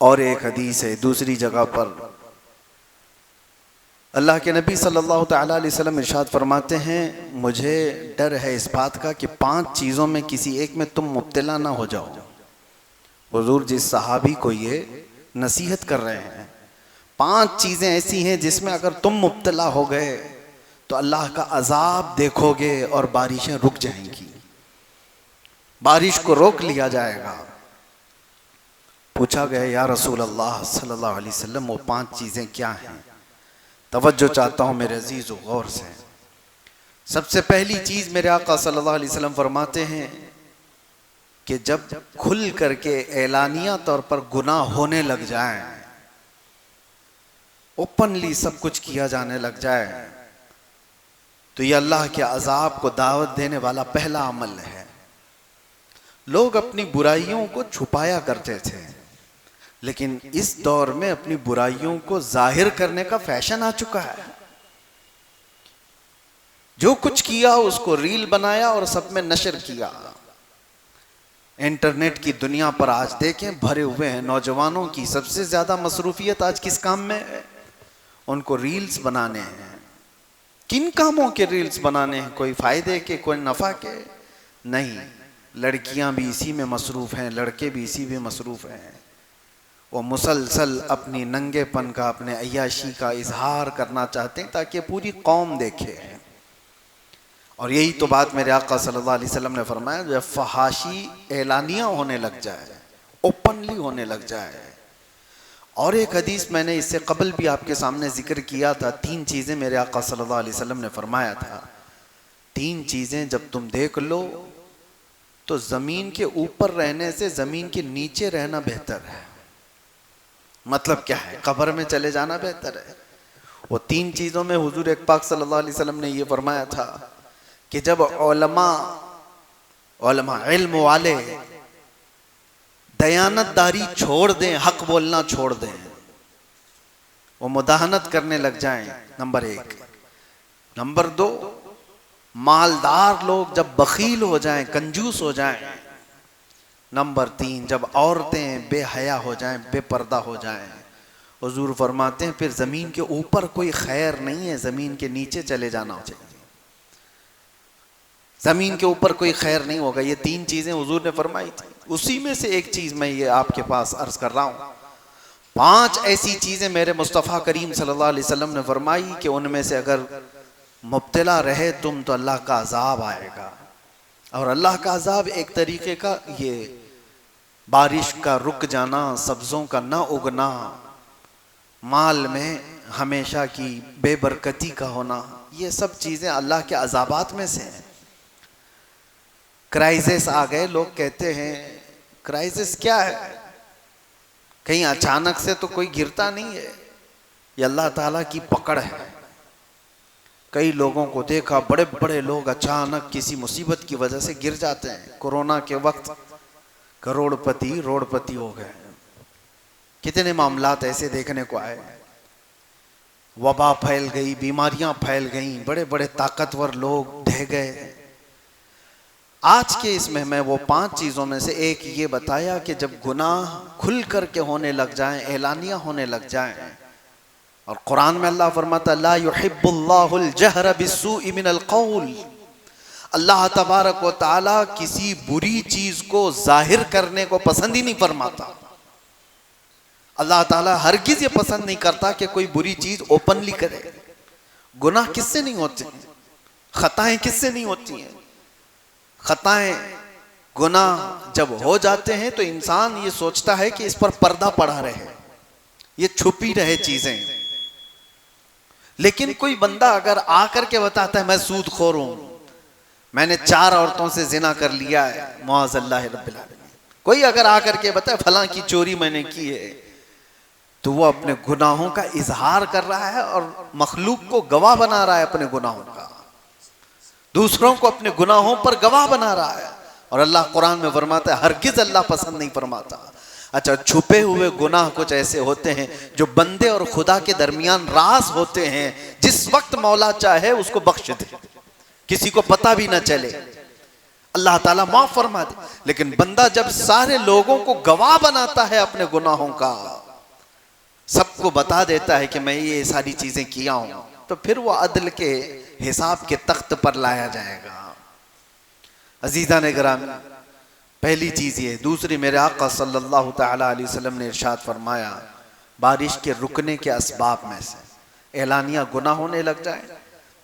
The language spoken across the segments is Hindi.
और एक हदीस है दूसरी जगह पर अल्लाह के नबी सल्लल्लाहु तआला अलैहि वसल्लम इरशाद फरमाते हैं, मुझे डर है इस बात का कि 5 चीज़ों में किसी एक में तुम मुब्तला ना हो जाओ। हुजूर जिस सहाबी को ये नसीहत कर रहे हैं, 5 चीज़ें ऐसी हैं जिसमें अगर तुम मुब्तला हो गए तो अल्लाह का अजाब देखोगे और बारिशें रुक जाएंगी, बारिश को रोक लिया जाएगा। पूछा गया या रसूल अल्लाह सल्लल्लाहु अलैहि वसल्लम वो 5 चीज़ें क्या हैं? तवज्जो चाहता हूँ मेरे अजीज़ व गौर से। सबसे पहली चीज़ मेरे आका सल्लल्लाहु अलैहि वसल्लम फरमाते हैं कि जब खुल करके एलानिया तौर पर गुनाह होने लग जाए, ओपनली सब कुछ किया जाने लग जाए, तो ये अल्लाह के अजाब को दावत देने वाला पहला अमल है। लोग अपनी बुराइयों को छुपाया करते थे, लेकिन इस दौर में अपनी बुराइयों को जाहिर करने का फैशन आ चुका है। जो कुछ किया उसको रील बनाया और सब में नशर किया। इंटरनेट की दुनिया पर आज देखें भरे हुए हैं नौजवानों की सबसे ज्यादा मसरूफियत आज किस काम में है? उनको रील्स बनाने हैं। किन कामों के रील्स बनाने हैं? कोई फायदे के, कोई नफा के? नहीं, लड़कियां भी इसी में मसरूफ हैं, लड़के भी इसी में मसरूफ हैं। वो मुसलसल अपनी नंगेपन का, अपने अय्याशी का इजहार करना चाहते हैं ताकि पूरी कौम देखे। और यही तो बात मेरे आका सल्लल्लाहु अलैहि वसल्लम ने फरमाया, जब फहाशी एलानिया होने लग जाए, ओपनली होने लग जाए। और एक हदीस मैंने इससे कबल भी आपके सामने जिक्र किया था। 3 चीज़ें मेरे आका सल्लल्लाहु अलैहि वसल्लम ने फरमाया था, 3 चीज़ें जब तुम देख लो तो ज़मीन के ऊपर रहने से ज़मीन के नीचे रहना बेहतर है। मतलब क्या है? कब्र में चले जाना बेहतर है। वो 3 चीज़ों में हुजूर एक पाक सल्लल्लाहु अलैहि वसल्लम ने ये फरमाया था कि जब उलमा इल्म वाले दयानतदारी छोड़ दें, हक बोलना छोड़ दें, वो मुदाहनत करने लग जाएं, नंबर 1। नंबर 2, मालदार लोग जब बखील हो जाएं, कंजूस हो जाएं। नंबर 3, जब औरतें बेहया हो जाएं, बेपर्दा हो जाएं। हुजूर फरमाते हैं फिर ज़मीन के ऊपर कोई खैर नहीं है, ज़मीन के नीचे चले जाना चाहिए। ज़मीन के ऊपर कोई खैर नहीं होगा। ये 3 चीज़ें हुजूर ने फरमाई थी। उसी में से एक चीज़ मैं ये आपके पास अर्ज कर रहा हूँ। 5 ऐसी चीज़ें मेरे मुस्तफ़ा करीम सल्लल्लाहु अलैहि वसल्लम ने फरमाई कि उनमें से अगर मुब्तला रहे तुम तो अल्लाह का अजाब आएगा। और अल्लाह का अजाब एक तरीके का ये बारिश का रुक जाना, सब्ज़ों का ना उगना, माल में हमेशा की बेबरकती का होना, ये सब चीज़ें अल्लाह के अजाबात में से हैं। क्राइसिस आ गए, लोग कहते हैं क्राइसिस क्या है? कहीं अचानक से तो कोई गिरता नहीं है, ये अल्लाह ताला की पकड़ है। कई लोगों को देखा, बड़े बड़े लोग अचानक किसी मुसीबत की वजह से गिर जाते हैं। कोरोना के वक्त करोड़पति रोड़पति हो गए। कितने मामलात ऐसे देखने को आए। वबा फैल गई, बीमारियां फैल गईं, बड़े बड़े ताकतवर लोग ढह गए। आज के इसमें मैं वो 5 चीज़ों में से एक ये बताया कि जब गुनाह खुल करके होने लग जाएं, एलानिया होने लग जाएं, और कुरान में अल्लाह फरमाता ला युहिब्बुल्लाहुल जहरा बिस्सूइ मिनल क़ौल, अल्लाह तबारक व तआला किसी बुरी चीज़ को जाहिर करने को पसंद ही नहीं फरमाता। अल्लाह ताला हरगिज़ ये पसंद नहीं करता कि कोई बुरी चीज़ ओपनली करे। गुनाह किससे नहीं होते? खताएं किससे नहीं होती हैं? खताएं, गुनाह जब हो जाते हैं तो इंसान ये सोचता है कि इस पर पर्दा पड़ा रहे, ये छुपी रहे चीजें। लेकिन कोई बंदा अगर आकर के बताता है मैं सूदखोर हूं, मैंने 4 औरतों से जिना कर लिया है, मुआज़ल्लाह रब्बिल आलमीन, कोई अगर आकर के बताए फलां की चोरी मैंने की है, तो वो अपने गुनाहों का इजहार कर रहा है और मखलूक को गवाह बना रहा है अपने गुनाहों का, दूसरों को अपने गुनाहों पर गवाह बना रहा है। और अल्लाह कुरान में फरमाता है हरगिज़ अल्लाह पसंद नहीं फरमाता। अच्छा, छुपे हुए गुनाह कुछ ऐसे होते हैं जो बंदे और खुदा के दरमियान राज होते हैं, जिस वक्त मौला चाहे उसको बख्श दे, किसी को पता भी ना चले। अल्लाह ताला माफ फरमा दे। लेकिन बंदा जब सारे लोगों को गवाह बनाता है अपने गुनाहों का, सबको बता देता है कि मैं ये सारी चीजें किया हूं, तो फिर वो अदल के हिसाब के तख्त पर लाया जाएगा। अजीजा ने गिरामी, पहली चीज ये। दूसरी, मेरे आका सल्लल्लाहु ताला अलैहि वसल्लम ने इरशाद फरमाया, बारिश के रुकने के असबाब में से एलानिया गुनाह होने लग जाए।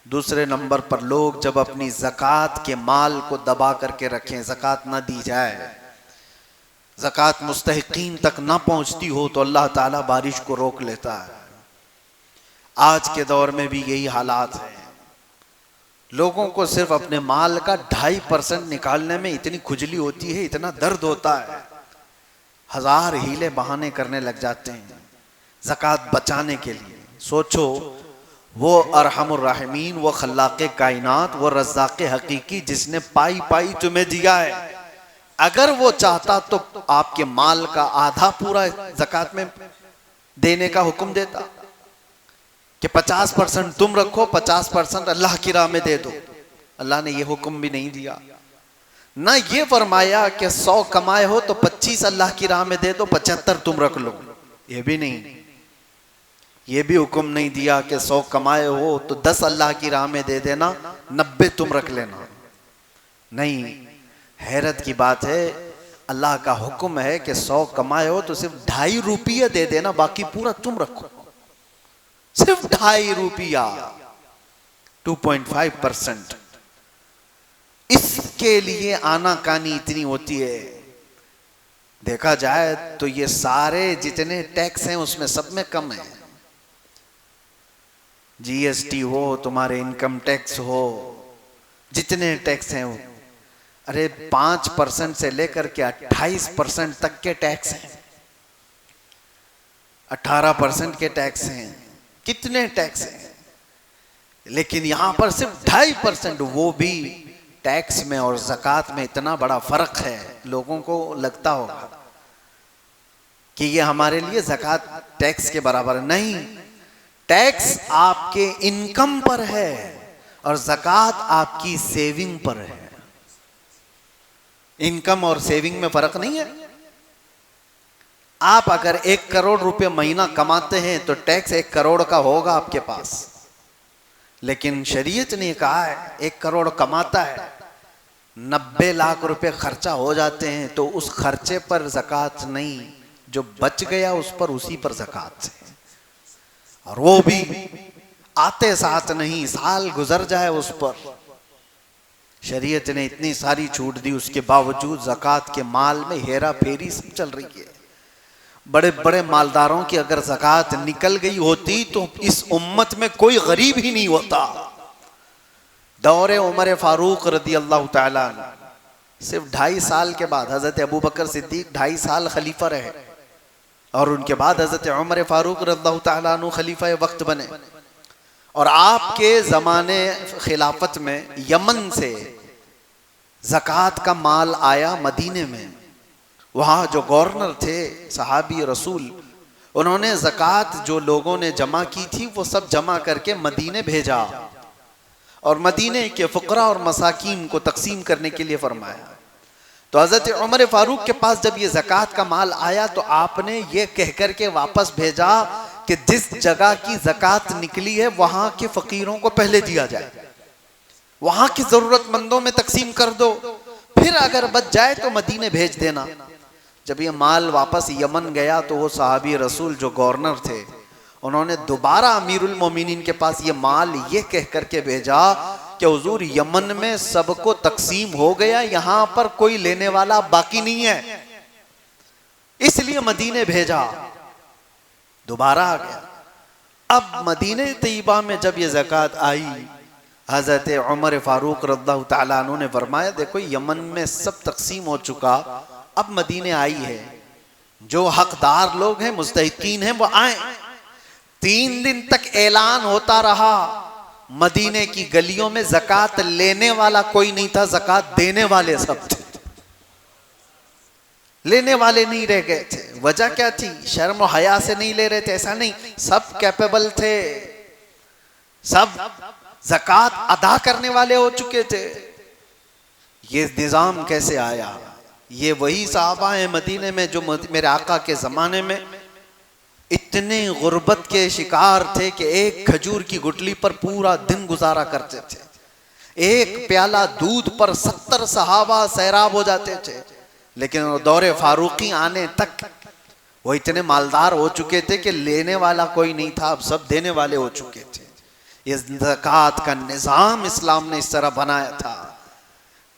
दूसरे नंबर पर लोग जब अपनी ज़कात के माल को दबा करके रखें, ज़कात ना दी जाए, ज़कात मुस्तहिकीन तक ना पहुंचती हो, तो अल्लाह ताला बारिश को रोक लेता है। आज के दौर में भी यही हालात है। लोगों को सिर्फ अपने माल का 2.5% निकालने में इतनी खुजली होती है, इतना दर्द होता है, 1000 हीले बहाने करने लग जाते हैं ज़कात बचाने के लिए। सोचो, वो अरहमुर राहिमीन, वो खल्लाक़े कायनात, वो रज़्ज़ाक़े हकीकी, जिसने पाई पाई तुम्हें दिया है, अगर वो चाहता तो आपके माल का आधा पूरा ज़कात में देने का हुक्म देता कि 50% तुम रखो, 50% अल्लाह की राह में दे दो। अल्लाह ने ये हुक्म भी नहीं दिया। ना ये फरमाया कि 100 कमाए हो तो 25 अल्लाह की राह में दे दो, 75 तुम रख लो, ये भी नहीं। ये भी हुक्म नहीं दिया कि 100 कमाए हो तो 10 अल्लाह की राह में दे देना, 90 तुम रख लेना। नहीं, हैरत की बात है, अल्लाह का हुक्म है कि 100 कमाए हो तो सिर्फ 2.5 रुपया दे देना, बाकी पूरा तुम रखो। सिर्फ 2.5 रुपया, 2.5%। इसके लिए आनाकानी इतनी होती है। देखा जाए तो ये सारे जितने टैक्स हैं उसमें सब में कम है। जीएसटी हो, तुम्हारे इनकम टैक्स हो, जितने टैक्स हैं वो, अरे 5% से लेकर के 28% तक के टैक्स हैं, 18% के टैक्स हैं, कितने टैक्स हैं। लेकिन यहां पर सिर्फ 2.5%, वो भी टैक्स में और ज़कात में इतना बड़ा फर्क है। लोगों को लगता होगा कि ये हमारे लिए ज़कात टैक्स के बराबर नहीं। टैक्स आपके इनकम पर है और ज़कात आपकी सेविंग पर है। इनकम और सेविंग में फर्क नहीं है। आप अगर 1 करोड़ रुपए महीना कमाते हैं तो टैक्स 1 करोड़ का होगा आपके पास। लेकिन शरीयत ने कहा है 1 करोड़ कमाता है, 90 लाख रुपए खर्चा हो जाते हैं, तो उस खर्चे पर ज़कात नहीं, जो बच गया उस पर, उसी पर ज़कात है। और वो भी आते साथ नहीं, साल गुजर जाए उस पर। शरीयत ने इतनी सारी छूट दी, उसके बावजूद ज़कात के माल में हेरा फेरी सब चल रही है। बड़े बड़े मालदारों की अगर ज़कात निकल गई होती तो इस उम्मत में कोई गरीब ही नहीं होता। दौरे उमर फारूक रदी अल्लाह ताला सिर्फ 2.5 साल के बाद हज़रत अबू बकर सिद्दीक 2.5 साल खलीफा रहे, और उनके बाद हज़रत उमर फारूक रज़ियल्लाहु ताला अन्हु खलीफा वक्त बने। और आपके ज़माने खिलाफत में यमन से ज़कात का माल आया मदीने में। वहाँ जो गवर्नर थे सहाबी रसूल, उन्होंने ज़कात जो लोगों ने जमा की थी वो सब जमा करके मदीने भेजा, और मदीने के फ़ुक़रा और मसाकीन को तकसीम करने के लिए फरमाया। तो हज़रत उमर फारूक के पास जब ये ज़कात का माल आया तो आपने ये कह कर के वापस भेजा कि जिस जगह की ज़कात निकली है वहाँ के फ़कीरों को पहले दिया जाए, वहाँ की ज़रूरतमंदों में तकसीम कर दो, फिर अगर बच जाए तो मदीने भेज देना। जब ये माल वापस यमन गया तो वो सहाबी रसूल जो गवर्नर थे, उन्होंने दोबारा अमीरुल मोमिनीन के पास ये माल ये कह करके भेजा कि हुजूर यमन में सबको तकसीम हो गया, यहाँ पर कोई लेने वाला बाकी नहीं है, इसलिए मदीने भेजा। दोबारा आ गया। अब मदीने तैयबा में जब ये ज़कात आई, हज़रत उमर फारूक रज़ियल्लाहु ताला अन्हु ने फरमाया देखो यमन में सब तकसीम हो चुका, अब मदीने आई है, जो हकदार लोग हैं मुस्तहिकीन हैं वो आए। 3 दिन तक ऐलान होता रहा, मदीने की गलियों में ज़कात लेने वाला कोई नहीं था, ज़कात देने वाले सब थे, लेने वाले नहीं रह गए थे। वजह क्या थी? शर्म और हया से नहीं ले रहे थे, ऐसा नहीं, सब कैपेबल थे, सब ज़कात अदा करने वाले हो चुके थे। ये निज़ाम कैसे आया? ये वही साहबा हैं मदीने में जो मेरे आका के ज़माने में इतने गुर्बत के शिकार थे कि एक खजूर की गुटली पर पूरा दिन गुजारा करते थे। एक प्याला दूध पर 70 सहाबा सैराब हो जाते थे। लेकिन दौरे फारूकी आने तक वो इतने मालदार हो चुके थे कि लेने वाला कोई नहीं था, अब सब देने वाले हो चुके थे। ये ज़कात का निज़ाम इस्लाम ने इस तरह बनाया था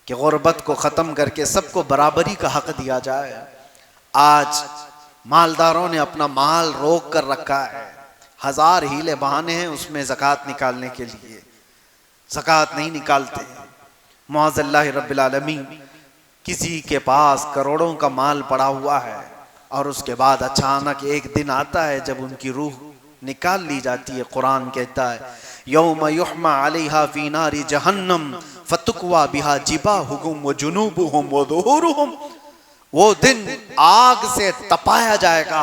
कि गुर्बत को ख़त्म करके सबको बराबरी का हक दिया जाए। आज मालदारों ने अपना माल रोक कर रखा है, हजार हीले बहाने हैं उसमें ज़कात निकालने के लिए, ज़कात नहीं निकालते। मुअज़्ज़ल्लाहि रब्बिल आलमीन, किसी के पास करोड़ों का माल पड़ा हुआ है और उसके बाद अचानक एक दिन आता है जब उनकी रूह निकाल ली जाती है। कुरान कहता है यौम युहमा अलैहा फी नारी जहन्नम फतुक्वा बिहा जिबाहुहुम व जुनूबुहुम व ज़ुहूरुहुम। वो दिन आग से तपाया जाएगा,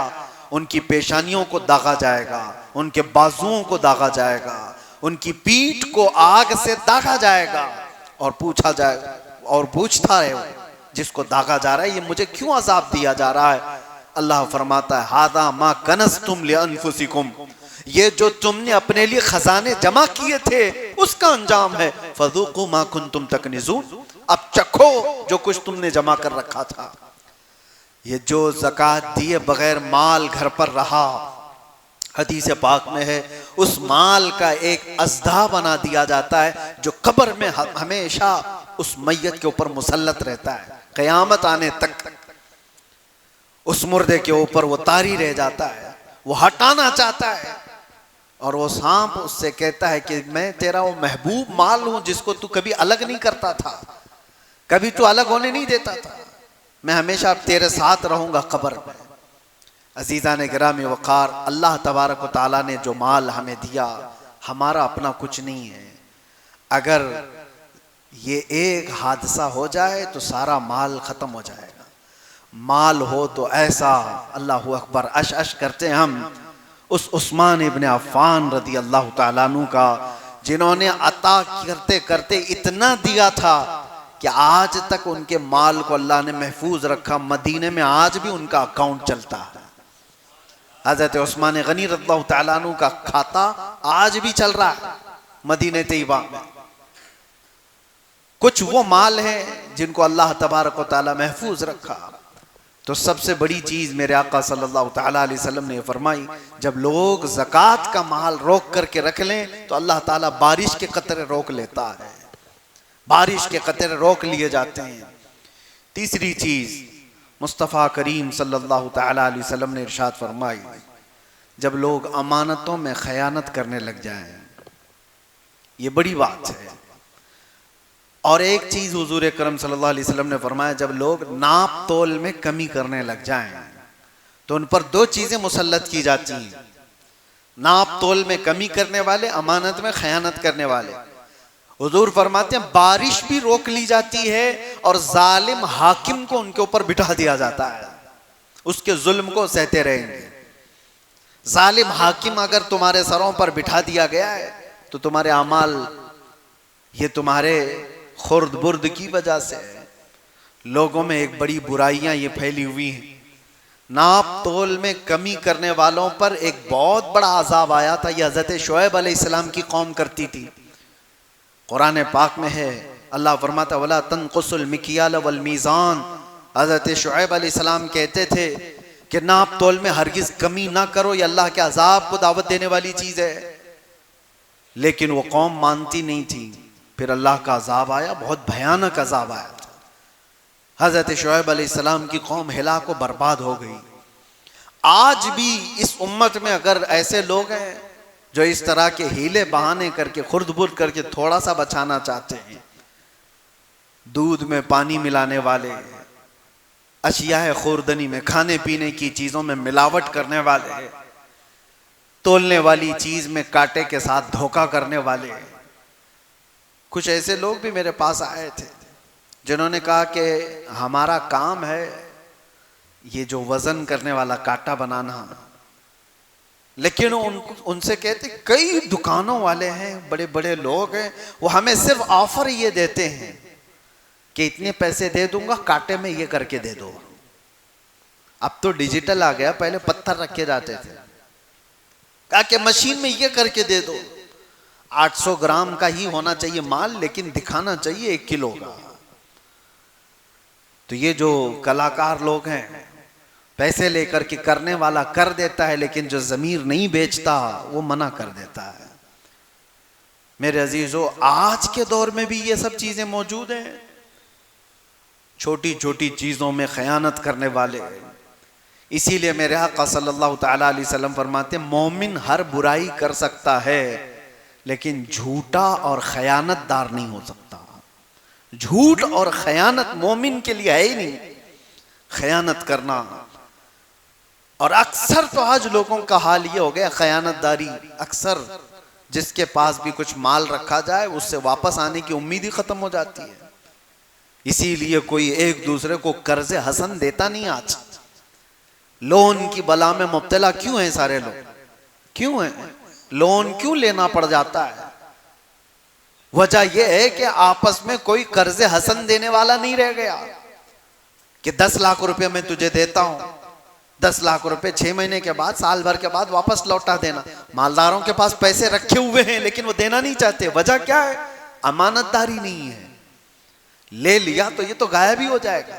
उनकी पेशानियों को दागा जाएगा, उनके बाजुओं को दागा जाएगा, उनकी पीठ को आग से दागा जाएगा और पूछा जाएगा और पूछता है वो जिसको दागा जा रहा है, ये मुझे क्यों अजाब दिया जा रहा है? अल्लाह फरमाता है हादा मा कनज़्तुम लिअन्फुसिकुम, ये जो तुमने अपने लिए खजाने जमा किए थे उसका अंजाम है। फज़ूक़ू मा कुन्तुम तकनिज़ून, अब चखो जो कुछ तुमने जमा कर रखा था। ये जो ज़कात दिए बगैर माल घर पर रहा, हदीस पाक में है उस माल का एक अज़दा बना दिया जाता है जो कब्र में हमेशा उस मैयत के ऊपर मुसल्लत रहता है, क़यामत आने तक उस मुर्दे के ऊपर वो तारी रह जाता है। वो हटाना चाहता है और वो सांप उससे कहता है कि मैं तेरा वो महबूब माल हूं जिसको तू कभी अलग नहीं करता था, कभी तू अलग होने नहीं देता था, मैं हमेशा तेरे साथ रहूंगा कब्र में। अजीज़ान गिरामी वक़ार, अल्लाह तबारक व तआला ने जो माल हमें दिया हमारा अपना कुछ नहीं है। अगर ये एक हादसा हो जाए तो सारा माल ख़त्म हो जाएगा। माल हो तो ऐसा, अल्लाहु अकबर, अश अश करते हम उस उस्मान इब्न अफ़्फ़ान रज़ी अल्लाह तआला अन्हु का, जिन्होंने अता करते करते इतना दिया था कि आज तक उनके माल को अल्लाह ने महफूज रखा। मदीने में आज भी उनका अकाउंट चलता है। हज़रत उस्मान गनी रज़ियल्लाहु तआला अन्हु का खाता आज भी चल रहा है मदीने तैयबा में। कुछ वो माल है जिनको अल्लाह तबारक व तआला महफूज रखा। तो सबसे बड़ी चीज मेरे आका सल्लल्लाहु तआला अलैहि वसल्लम ने फरमाई, जब लोग ज़कात का माल रोक करके रख लें तो अल्लाह ताला बारिश के कतरे रोक लेता है, बारिश के कतरे रोक लिए जाते हैं। तीसरी चीज मुस्तफ़ा करीम सल्लल्लाहु तआला अलैहि वसल्लम ने इरशाद फरमाई, जब लोग अमानतों में खयानत करने लग जाएं, ये बड़ी बात है। और एक चीज हुजूर करम सल्लल्लाहु अलैहि वसल्लम ने फरमाया, जब लोग नाप तोल में कमी करने लग जाएं तो उन पर दो चीजें मुसल्लत की जाती हैं, नाप तोल में कमी करने वाले, अमानत में खयानत करने वाले। हुजूर फरमाते हैं बारिश भी रोक ली जाती है और जालिम हाकिम को उनके ऊपर बिठा दिया जाता है, उसके जुल्म को सहते रहेंगे। जालिम हाकिम अगर तुम्हारे सरों पर बिठा दिया गया है तो तुम्हारे अमाल, ये तुम्हारे खुर्द बुर्द की वजह से है। लोगों में एक बड़ी बुराइयां ये फैली हुई हैं। नाप तोल में कमी करने वालों पर एक बहुत बड़ा अजाब आया था। यह हज़रत शुएब अलैहिस्सलाम की कौम करती थी। कुरान पाक में है, अल्लाह फरमाता वला तनकुसुल मिकियाल वल मीज़ान। हज़रत शुएब अलैहिस्सलाम कहते थे कि नाप तोल में हरगिज कमी ना करो, ये अल्लाह के अजाब को दावत देने वाली चीज है। लेकिन वो कौम मानती नहीं थी। फिर अल्लाह का अजाब आया, बहुत भयानक अजाब आया था। हजरत शुएब अलैहिस्सलाम की कौम हिलाको बर्बाद हो गई। आज भी इस उम्मत में अगर ऐसे लोग हैं जो इस तरह के हीले बहाने करके खुर्द-बुर्द करके थोड़ा सा बचाना चाहते हैं, दूध में पानी मिलाने वाले, अशिया खुर्दनी में खाने पीने की चीजों में मिलावट करने वाले, तोलने वाली चीज में कांटे के साथ धोखा करने वाले, कुछ ऐसे लोग भी मेरे पास आए थे जिन्होंने कहा कि हमारा काम है ये जो वजन करने वाला कांटा बनाना। लेकिन उनसे कहते कई दुकानों वाले हैं, बड़े बड़े लोग हैं, वो हमें सिर्फ ऑफर ये देते हैं कि इतने पैसे दे दूंगा, कांटे में ये करके दे दो। अब तो डिजिटल आ गया, पहले पत्थर रखे जाते थे। कहा कि मशीन में ये करके दे दो। 800 ग्राम का ही होना चाहिए माल, लेकिन दिखाना चाहिए 1 किलो का। तो ये जो कलाकार लोग हैं, पैसे लेकर के करने वाला कर देता है, लेकिन जो जमीर नहीं बेचता वो मना कर देता है। मेरे अजीजों, आज के दौर में भी ये सब चीजें मौजूद हैं। छोटी छोटी चीजों में खयानत करने वाले। इसीलिए मेरे आका सल्लल्लाहु तआला अलैहि वसल्लम फरमाते, मोमिन हर बुराई कर सकता है, लेकिन झूठा और खयानतदार नहीं हो सकता। झूठ और खयानत मोमिन के लिए है ही नहीं, खयानत करना। और अक्सर तो आज लोगों का हाल ये हो गया, खयानतदारी। अक्सर जिसके पास भी कुछ माल रखा जाए, उससे वापस आने की उम्मीद ही खत्म हो जाती है। इसीलिए कोई एक दूसरे को कर्ज हसन देता नहीं। आज लोन की बला में मुब्तला क्यों है सारे लोग? क्यों है? लोन क्यों लेना पड़ जाता है? वजह यह है कि आपस में कोई कर्ज हसन देने वाला नहीं रह गया कि 10 लाख रुपए मैं तुझे देता हूं, 10 लाख रुपए 6 महीने के बाद, साल भर के बाद वापस लौटा देना। मालदारों के पास पैसे रखे हुए हैं, लेकिन वो देना नहीं चाहते। वजह क्या है? अमानतदारी नहीं है। ले लिया तो ये तो गायब ही हो जाएगा।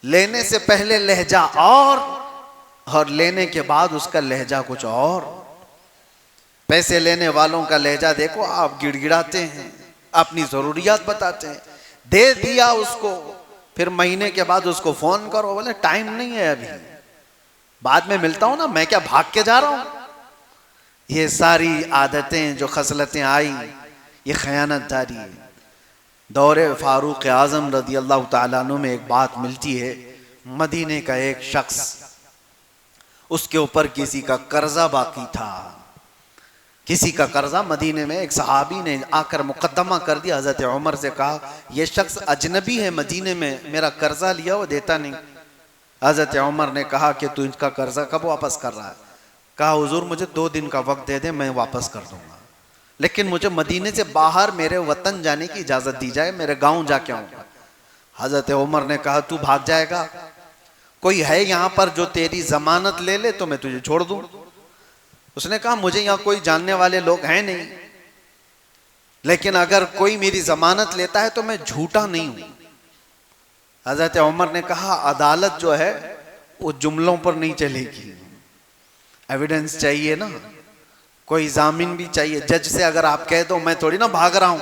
लेने से पहले लहजा और लेने के बाद उसका लहजा कुछ और। पैसे लेने वालों का लहजा देखो, आप गिड़गिड़ाते हैं, अपनी जरूरियात बताते हैं। दे दिया उसको, फिर महीने के बाद उसको फोन करो, बोले टाइम नहीं है अभी, बाद में मिलता हूं ना, मैं क्या भाग के जा रहा हूं। ये सारी आदतें जो खसलतें आई, ये खयानतदारी है। दौरे फारूक आजम रदी अल्लाह तआला अन्हु में एक बात मिलती है। मदीने का एक शख्स, उसके ऊपर किसी का कर्जा बाकी था। किसी का कर्जा, मदीने में एक सहाबी ने आकर मुकद्दमा कर दिया। हजरत उमर से कहा, यह शख्स अजनबी है, मदीने में मेरा कर्जा लिया वो देता नहीं। हजरत उमर ने कहा कि तू इसका कर्जा कब वापस कर रहा है? कहा, हुजूर मुझे 2 दिन का वक्त दे दे, मैं वापस कर दूंगा, लेकिन मुझे मदीने से बाहर मेरे वतन जाने की इजाजत दी जाए, मेरे गांव जाके आऊंगा। हजरत उमर ने कहा, तू भाग जाएगा? कोई है यहां पर जो तेरी जमानत ले ले तो मैं तुझे छोड़ दूं। उसने कहा, मुझे यहां कोई जानने वाले लोग हैं नहीं, लेकिन अगर कोई मेरी जमानत लेता है तो मैं झूठा नहीं हूं। हजरत उमर ने कहा, अदालत जो है वो जुमलों पर नहीं चलेगी, एविडेंस चाहिए ना, कोई जामिन भी चाहिए। जज से अगर आप कह दो मैं थोड़ी ना भाग रहा हूं,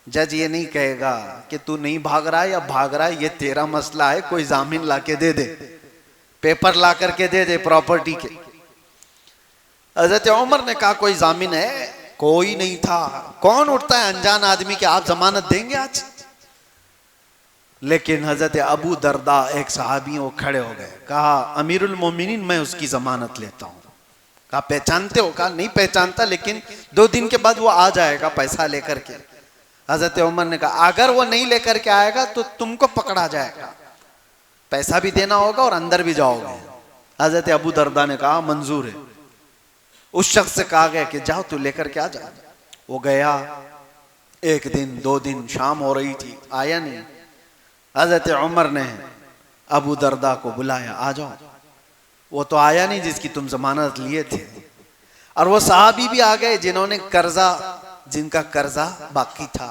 जज ये नहीं कहेगा कि तू नहीं भाग रहा है या भाग रहा है, ये तेरा मसला है, कोई जामिन ला के दे दे, पेपर ला करके दे दे प्रॉपर्टी के। हजरत उमर ने कहा, कोई जामिन है? कोई नहीं था। कौन उठता है अनजान आदमी के आप जमानत देंगे आज? लेकिन हजरत अबू दरदा एक सहाबी, वो खड़े हो गए, कहा, अमीरुल मोमिनीन मैं उसकी जमानत लेता हूं। कहा, पहचानते हो? कहा, नहीं पहचानता, लेकिन 2 दिन के बाद वो आ जाएगा पैसा लेकर के। हजरत उमर ने कहा, अगर वो नहीं लेकर के आएगा तो तुमको पकड़ा जाएगा, पैसा भी देना होगा और अंदर भी जाओगे। हजरत अबू दरदा ने कहा, मंजूर है। उस शख्स से कहा गया कि जाओ तू लेकर के आ जा। वो गया, 1 दिन 2 दिन, शाम हो रही थी, आया नहीं। हजरत उमर ने अबू दरदा को बुलाया, आ जाओ। वो तो आया नहीं जिसकी तुम जमानत लिए थे। और वो सहाबी भी आ गए जिन्होंने जिनका कर्जा बाकी था।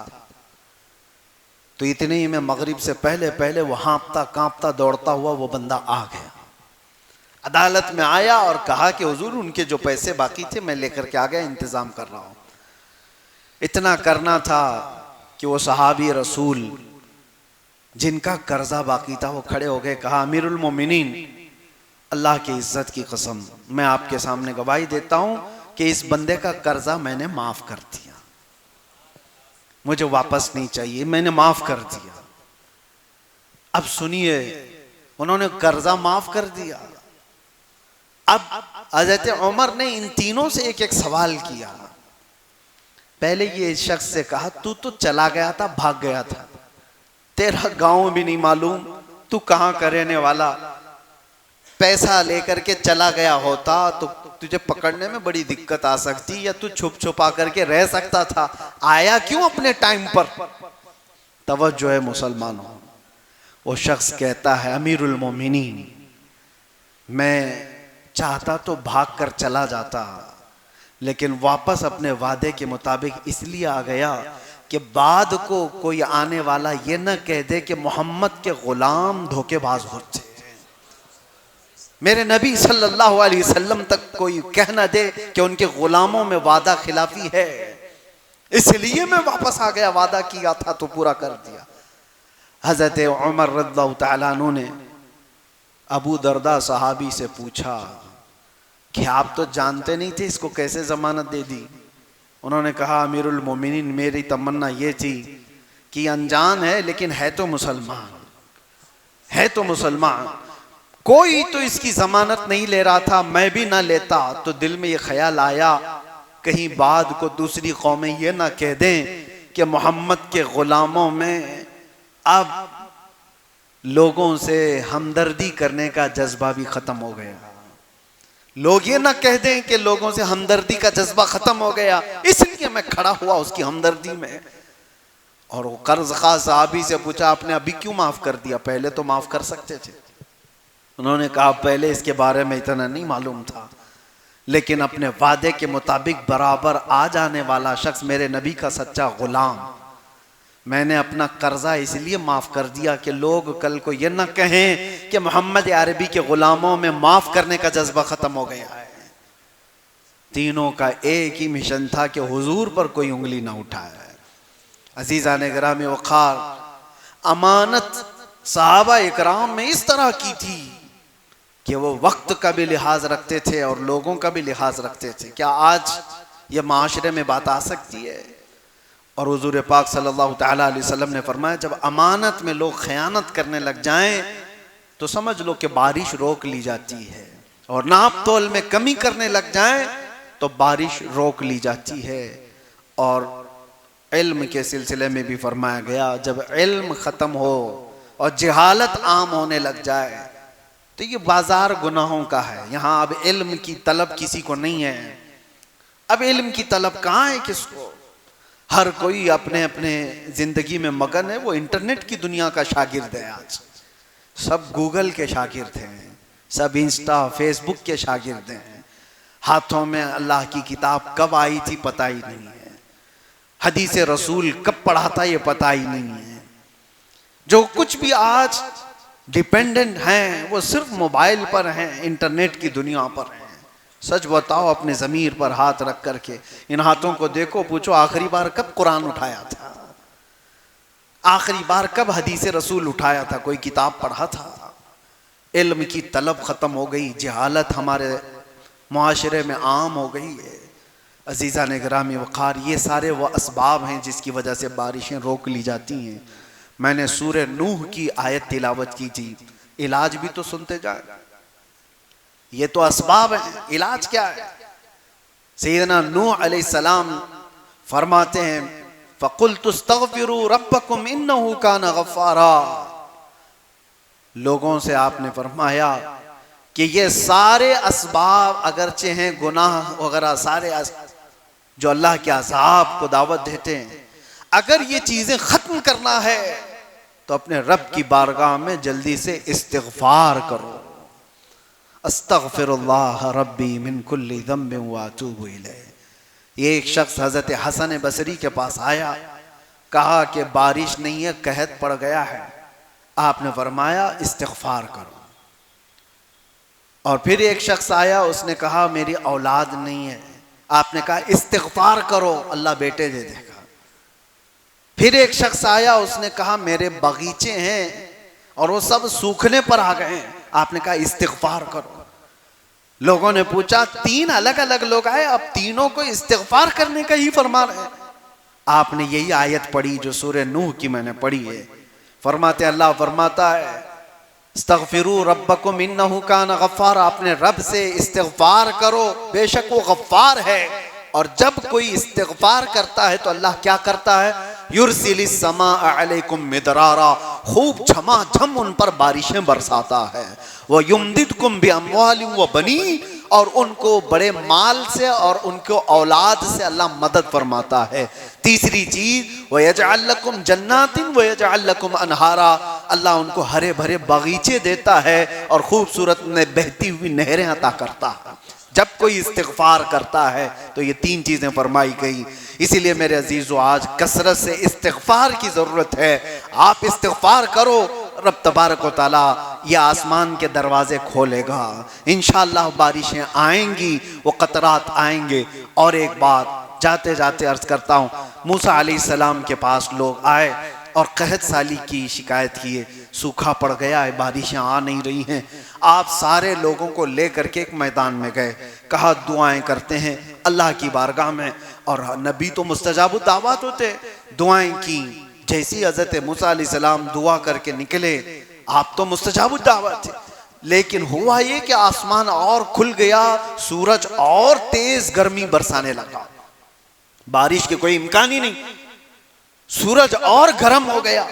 तो इतने ही में मगरिब से पहले पहले वो हाँपता कांपता दौड़ता हुआ वो बंदा आ गया, अदालत में आया और कहा कि हुजूर उनके जो पैसे बाकी थे मैं लेकर के आ गया, इंतजाम कर रहा हूं। इतना करना था कि वो सहाबी रसूल जिनका कर्जा बाकी था वो खड़े हो गए, कहा, अमीरुल मोमिनीन अल्लाह की इज्जत की कसम मैं आपके सामने गवाही देता हूं कि इस बंदे का कर्जा मैंने माफ कर दिया, मुझे वापस नहीं चाहिए, मैंने माफ कर दिया। अब सुनिए, उन्होंने कर्जा माफ कर दिया। अब हजरत उमर ने इन तीनों से एक एक सवाल किया। पहले ये शख्स से कहा, तू तो चला गया था, भाग गया था, तेरा गांव भी नहीं मालूम, तू कहां का रहने वाला, पैसा लेकर के चला गया होता तो तुझे पकड़ने में बड़ी दिक्कत आ सकती, या तू छुप छुपा करके रह सकता था, आया क्यों अपने टाइम पर? तवज्जो है मुसलमानों, वो शख्स कहता है अमीरुल मोमिनीन, मैं चाहता तो भाग कर चला जाता, लेकिन वापस अपने वादे के मुताबिक इसलिए आ गया कि बाद को कोई आने वाला ये न कह दे कि मोहम्मद के गुलाम धोखेबाज होते, मेरे नबी सल्लल्लाहु अलैहि वसल्लम तक कोई कह न दे कि उनके गुलामों में वादा खिलाफी है, इसलिए मैं वापस आ गया, वादा किया था तो पूरा कर दिया। हजरत उमर रज़ियल्लाहु तआला अन्हु ने अबू दरदा सहाबी से पूछा कि आप तो जानते नहीं थे, इसको कैसे जमानत दे दी? उन्होंने कहा अमीरुल मोमिनीन, मेरी तमन्ना ये थी कि अनजान है लेकिन है तो मुसलमान, है तो मुसलमान, कोई तो इसकी जमानत नहीं ले रहा था, मैं भी ना लेता तो दिल में ये ख्याल आया कहीं बाद को दूसरी कौमें ये ना कह दें कि मोहम्मद के गुलामों में अब लोगों से हमदर्दी करने का जज्बा भी खत्म हो गया, लोग ये ना कह दें कि लोगों से हमदर्दी का जज्बा खत्म हो गया, इसलिए मैं खड़ा हुआ उसकी हमदर्दी में। और वो कर्ज खा साहबी से पूछा आपने अभी क्यों माफ कर दिया, पहले तो माफ कर सकते थे? उन्होंने कहा पहले इसके बारे में इतना नहीं मालूम था, लेकिन अपने वादे के मुताबिक बराबर आ जाने वाला शख्स मेरे नबी का सच्चा गुलाम, मैंने अपना कर्जा इसलिए माफ कर दिया कि लोग कल को ये न कहें कि मोहम्मद अरबी के गुलामों में माफ करने का जज्बा खत्म हो गया है। तीनों का एक ही मिशन था कि हुजूर पर कोई उंगली ना उठाए। अजीज़ान गिरामी वक़ार, अमानत सहाबा इकराम में इस तरह की थी कि वो वक्त का भी लिहाज रखते थे और लोगों का भी लिहाज रखते थे। क्या आज ये माशरे में बात आ सकती है? और हुजूर पाक सल्लल्लाहु तआला अलैहि वसल्लम ने फरमाया जब अमानत में लोग खयानत करने लग जाएं तो समझ लो कि बारिश रोक ली जाती है, और नाप तोल में कमी करने लग जाएं तो बारिश रोक ली जाती है। और इल्म के सिलसिले में भी फरमाया गया जब इल्म ख़त्म हो और जहालत आम होने लग जाए तो ये बाजार गुनाहों का है। यहाँ अब इल्म की तलब किसी को नहीं है, अब इल्म की तलब कहाँ है किसको? हर कोई अपने अपने जिंदगी में मगन है। वो इंटरनेट की दुनिया का शागिर्द है, आज सब गूगल के शागिर्द हैं, सब इंस्टा फेसबुक के शागिर्द हैं। हाथों में अल्लाह की किताब कब आई थी पता ही नहीं है, हदीस रसूल कब पढ़ा था ये पता ही नहीं है। जो कुछ भी आज डिपेंडेंट हैं वो सिर्फ मोबाइल पर हैं, इंटरनेट की दुनिया पर हैं। सच बताओ, अपने ज़मीर पर हाथ रख करके इन हाथों को देखो, पूछो आखिरी बार कब कुरान उठाया था, आखिरी बार कब हदीस रसूल उठाया था, कोई किताब पढ़ा था? इल्म की तलब ख़त्म हो गई, जहालत हमारे मुआशरे में आम हो गई है। अजीज़ान गिरामी वक़ार, ये सारे वो असबाब हैं जिसकी वजह से बारिशें रोक ली जाती हैं। मैंने सूरे नूह की आयत तिलावत की थी, इलाज भी तो सुनते जाए। ये तो असबाब है, इलाज क्या है? सैयदना नूह अलैहिस्सलाम फरमाते हैं फ़क़ुल्तु अस्तग़फ़िरू रब्बकुम इन्नहु काना गफ़्फ़ारा। लोगों से आपने फरमाया कि ये सारे असबाब अगरचे हैं, गुनाह वगैरह सारे जो अल्लाह के अज़ाब को दावत देते हैं, अगर ये चीज़ें ख़त्म करना है तो अपने रब की बारगाह में जल्दी से इस्तिग़फ़ार करो। अस्तग़फ़िरुल्लाह रब्बी मिन कुल्ली ज़म्बिन व अतूबु इलैह। ये एक शख्स हज़रत हसन बसरी के पास आया, कहा कि बारिश नहीं है, कहत पड़ गया है। आपने फरमाया इस्तिग़फ़ार करो। और फिर एक शख्स आया, उसने कहा मेरी औलाद नहीं है। आपने कहा इस्तिग़फ़ार करो, अल्लाह बेटे दे देगा। फिर एक शख्स आया, उसने कहा मेरे बगीचे हैं और वो सब सूखने पर आ गए हैं। आपने कहा इस्तिग़फ़ार करो। लोगों ने पूछा, तीन अलग अलग लोग आए, अब तीनों को इस्तिग़फ़ार करने का ही फरमान है। आपने यही आयत पढ़ी जो सूरे नूह की मैंने पढ़ी है। फरमाते अल्लाह फरमाता है इस्तग़फ़िरू रब्बकुम इन्नहु काना गफ़्फ़ारा, अपने रब से इस्तिग़फ़ार करो, बेशक वो गफ़्फ़ार है। और जब कोई इस्तिग़फ़ार करता है तो अल्लाह क्या करता है? युरसिलिस समा अलैकुम मिदरारा, खूब झमाझम उन पर बारिशें बरसाता है। वह युमदिदकुम बिअम्वालिन व बनीन, और उनको बड़े माल से और उनको औलाद से अल्लाह मदद फरमाता है। तीसरी चीज वयजअल लकुम जन्नातिन वयजअल लकुम अनहारा, अल्लाह उनको हरे भरे बगीचे देता है और खूबसूरत में बहती हुई नहरें अता करता है। जब कोई इस्तिग़फ़ार करता है तो ये तीन चीजें फरमाई गई। इसीलिए मेरे अजीजों, आज कसरत से इस्तिग़फ़ार की जरूरत है। आप इस्तिग़फ़ार करो, रब तबारक व तआला ये आसमान के दरवाजे खोलेगा, इंशाअल्लाह बारिशें आएंगी, वो कतरात आएंगे। और एक बात जाते जाते अर्ज करता हूँ, मूसा अलैहिस्सलाम के पास लोग आए और कहत साली की शिकायत किए, सूखा पड़ गया है, बारिशें आ नहीं रही हैं। आप सारे लोगों को लेकर के एक मैदान में गए, कहा दुआएं करते हैं अल्लाह की बारगाह में। और नबी तो मुस्तजाबुद दावत होते, दुआएं की। जैसी हज़रत मूसा अलैहिस्सलाम दुआ करके निकले, आप तो मुस्तजाबुद दावत थे, लेकिन हुआ ये कि आसमान और खुल गया, सूरज और तेज गर्मी बरसाने लगा। बारिश के कोई इम्कान ही नहीं, सूरज और गर्म हो गया,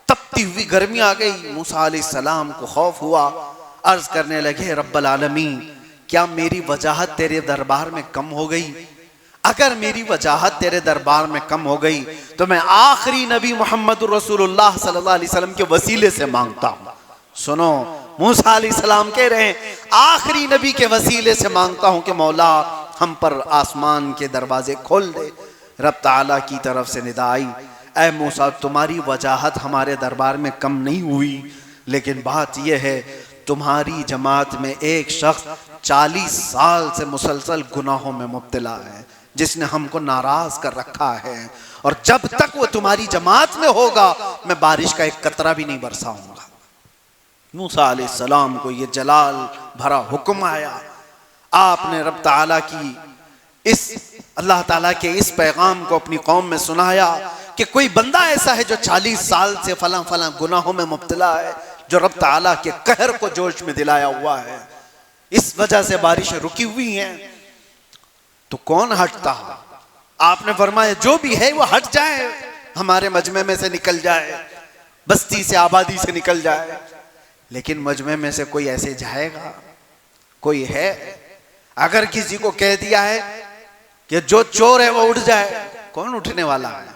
तपती हुई गर्मी आ गई। मूसा अलैहिस्सलाम को खौफ हुआ, अर्ज करने लगे, रब्बल आलमीन, क्या मेरी वजाहत तेरे दरबार में कम हो गई? अगर मेरी वजाहत तेरे दरबार में कम हो गई तो मैं आखिरी नबी मोहम्मद रसूलुल्लाह सल्लल्लाहु अलैहि वसल्लम के वसीले से मांगता हूँ। सुनो, मूसा अलैहिस्सलाम कह रहे हैं, आखिरी नबी के वसीले से मांगता हूँ कि मौला हम पर आसमान के दरवाजे खोल दे। रब ताला की तरफ से निदा आई, ऐ मूसा, तुम्हारी वजाहत हमारे दरबार में कम नहीं हुई, लेकिन बात यह है तुम्हारी जमात में एक शख्स 40 साल से मुसलसल गुनाहों में मुब्तला है, जिसने हमको नाराज कर रखा है, और जब तक वो तुम्हारी जमात में होगा मैं बारिश का एक कतरा भी नहीं बरसाऊंगा। मूसा अलैहिस्सलाम को ये जलाल भरा हुक्म आया। आपने रब ताला की इस अल्लाह ताला के इस पैगाम को अपनी कौम में सुनाया कि कोई बंदा ऐसा है जो 40 साल से फलां फलां गुनाहों में मुब्तला है, जो रब ताला के कहर को जोश में दिलाया हुआ है, इस वजह से बारिशें रुकी हुई हैं। तो कौन हटता? आपने फरमाया जो भी है वो हट जाए, हमारे मजमे में से निकल जाए, बस्ती से आबादी से निकल जाए। लेकिन मजमे में से कोई ऐसे जाएगा? कोई है? अगर किसी को कह दिया है कि जो चोर है वो उठ जाए, कौन उठने वाला है?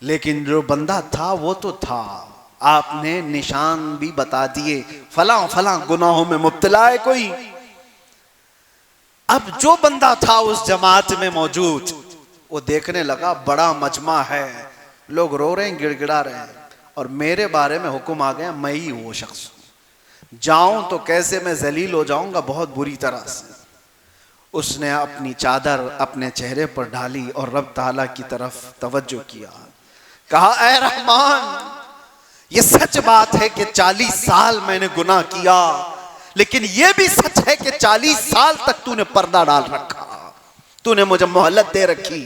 लेकिन जो बंदा था वो तो था। आपने निशान भी बता दिए, फलां फलां गुनाहों में मुब्तला है कोई। अब जो बंदा था उस जमात में मौजूद, वो देखने लगा बड़ा मजमा है, लोग रो रहे हैं, गिड़गिड़ा रहे हैं, और मेरे बारे में हुक्म आ गया, मैं ही वो शख्स हूं, जाऊं तो कैसे मैं जलील हो जाऊंगा, बहुत बुरी तरह से। उसने अपनी चादर अपने चेहरे पर डाली और रब ताला की तरफ तवज्जो किया, कहा, ऐ रहमान, ये सच बात है कि 40 साल मैंने गुनाह किया, लेकिन यह भी सच है कि 40 साल तक तूने पर्दा डाल रखा, तूने मुझे मोहलत दे रखी।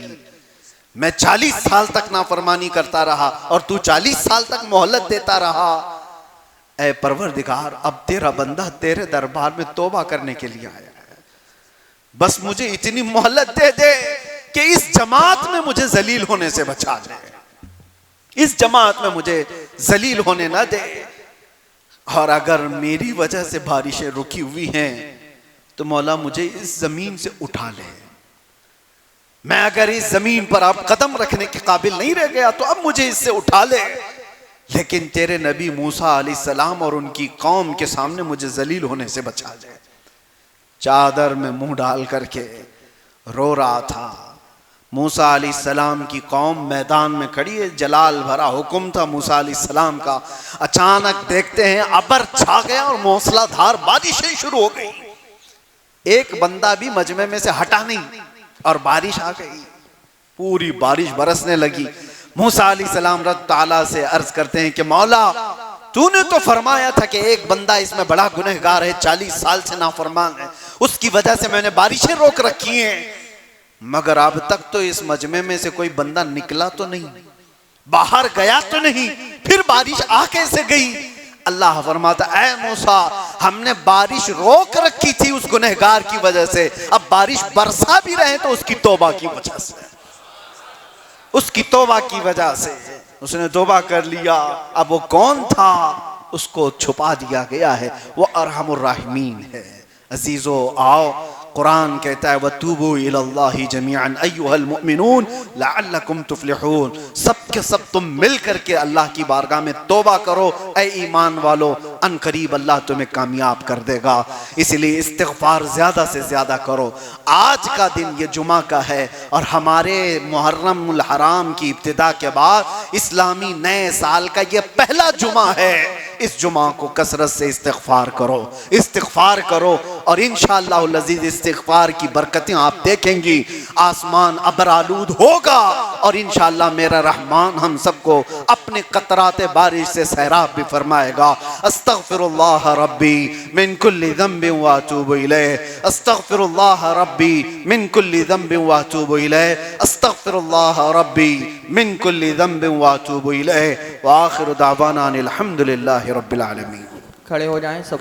मैं 40 साल तक नाफरमानी करता रहा और तू 40 साल तक मोहलत देता रहा। ऐ परवरदिगार, अब तेरा बंदा तेरे दरबार में तौबा करने के लिए आया है, बस मुझे इतनी मोहलत दे दे कि इस जमात में मुझे जलील होने से बचा ले, इस जमात में मुझे जलील होने ना दे। और अगर मेरी वजह से बारिशें रुकी हुई हैं तो मौला मुझे इस जमीन से उठा ले। मैं अगर इस जमीन पर अब कदम रखने के काबिल नहीं रह गया तो अब मुझे इससे उठा ले, लेकिन तेरे नबी मूसा अलैहिस्सलाम और उनकी कौम के सामने मुझे जलील होने से बचा ले। चादर में मुंह डाल करके रो रहा था। मूसा अलैहिस्सलाम की कौम मैदान में खड़ी है, जलाल भरा हुक्म था मूसा अलैहिस्सलाम का। अचानक देखते हैं अबर छा गया और मूसलाधार बारिशें शुरू हो गई। एक बंदा भी मजमे में से हटा नहीं और बारिश आ गई, पूरी बारिश बरसने लगी। मूसा अलैहिस्सलाम रब ताला से अर्ज करते हैं कि मौला, तूने तो फरमाया था कि एक बंदा इसमें बड़ा गुनहगार है, 40 साल से नाफरमान है, उसकी वजह से मैंने बारिशें रोक रखी हैं, मगर अब तक तो इस मजमे में से कोई बंदा निकला तो नहीं, बाहर गया तो नहीं, फिर बारिश आ कैसे गई? अल्लाह फरमाता, ऐ मूसा, हमने बारिश रोक रखी थी उस गुनहगार की वजह से, अब बारिश बरसा भी रहे तो उसकी तौबा की वजह से, उसकी तौबा की वजह से उसने तौबा कर लिया। अब वो कौन था उसको छुपा दिया गया है, वो अरहमुर राहिमीन है, अजीजो आओ, कुरान कहता है वतूबू इलल्लाहि जमीअन अय्युहल मुमिनून लअल्लकुम तुफ्लिहून, सब के सब तुम मिल करके अल्लाह की बारगाह में तौबा करो ऐ ईमान वालो, अन करीब अल्लाह तुम्हें कामयाब कर देगा। इसलिए इस्तिग़फ़ार ज़्यादा से ज़्यादा करो। आज का दिन ये जुमा का है और हमारे मुहर्रमुल हराम की इब्तिदा के बाद इस्लामी नए साल का ये पहला जुमा है। इस जुमा को कसरत से इस्तिग़फ़ार करो, इस्तिग़फ़ार करो और इंशाअल्लाह अज़ीज़ इस्तिग़फ़ार की बरकतें आप देखेंगी। आसमान अबरालूद होगा और इंशाअल्लाह मेरा रहमान हम सबको अपने कतराते बारिश से सैराब भी फरमाएगा। अस्तग़फ़िरुल्लाह रब्बी मिन कुल्ली ज़ंबिन व अतूबु इलैह, अस्तग़फ़िरुल्लाह रब्बी मिन कुल्ली ज़ंबिन व अतूबु इलैह, अस्तग़फ़िरुल्लाह रब्बी मिन कुल्ली ज़ंबिन व अतूबु इलैह व आखिरु दावाना अनिल हम्दुलिल्लाहि रब्बिल आलमीन। खड़े हो जाएं सब।